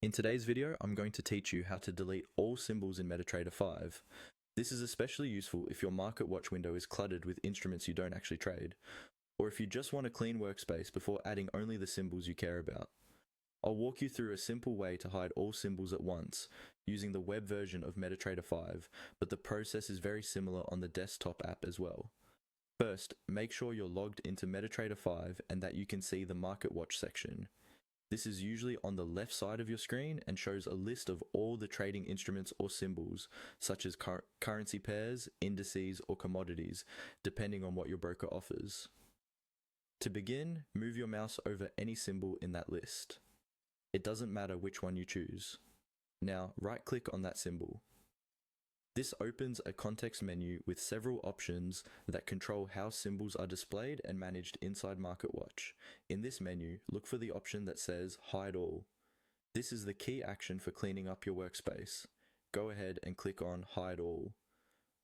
In today's video, I'm going to teach you how to delete all symbols in MetaTrader 5. This is especially useful if your market watch window is cluttered with instruments you don't actually trade, or if you just want a clean workspace before adding only the symbols you care about. I'll walk you through a simple way to hide all symbols at once, using the web version of MetaTrader 5, but the process is very similar on the desktop app as well. First, make sure you're logged into MetaTrader 5 and that you can see the Market Watch section. This is usually on the left side of your screen and shows a list of all the trading instruments or symbols, such as currency pairs, indices, or commodities, depending on what your broker offers. To begin, move your mouse over any symbol in that list. It doesn't matter which one you choose. Now, right-click on that symbol. This opens a context menu with several options that control how symbols are displayed and managed inside MarketWatch. In this menu, look for the option that says Hide All. This is the key action for cleaning up your workspace. Go ahead and click on Hide All.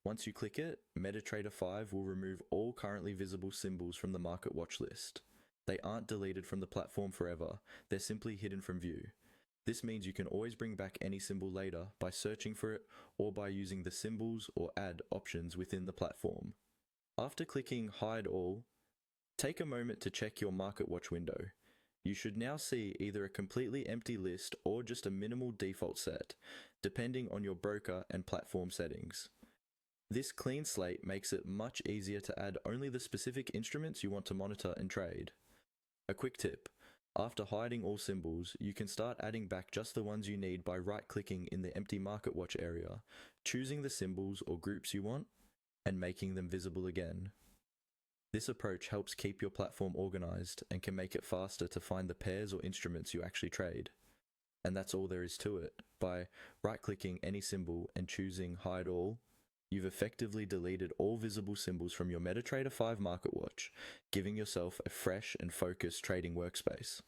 Once you click it, MetaTrader 5 will remove all currently visible symbols from the MarketWatch list. They aren't deleted from the platform forever, they're simply hidden from view. This means you can always bring back any symbol later by searching for it or by using the symbols or add options within the platform. After clicking Hide All, take a moment to check your MarketWatch window. You should now see either a completely empty list or just a minimal default set, depending on your broker and platform settings. This clean slate makes it much easier to add only the specific instruments you want to monitor and trade. A quick tip. After hiding all symbols, you can start adding back just the ones you need by right-clicking in the empty MarketWatch area, choosing the symbols or groups you want, and making them visible again. This approach helps keep your platform organized and can make it faster to find the pairs or instruments you actually trade. And that's all there is to it. By right-clicking any symbol and choosing Hide All, you've effectively deleted all visible symbols from your MetaTrader 5 MarketWatch, giving yourself a fresh and focused trading workspace.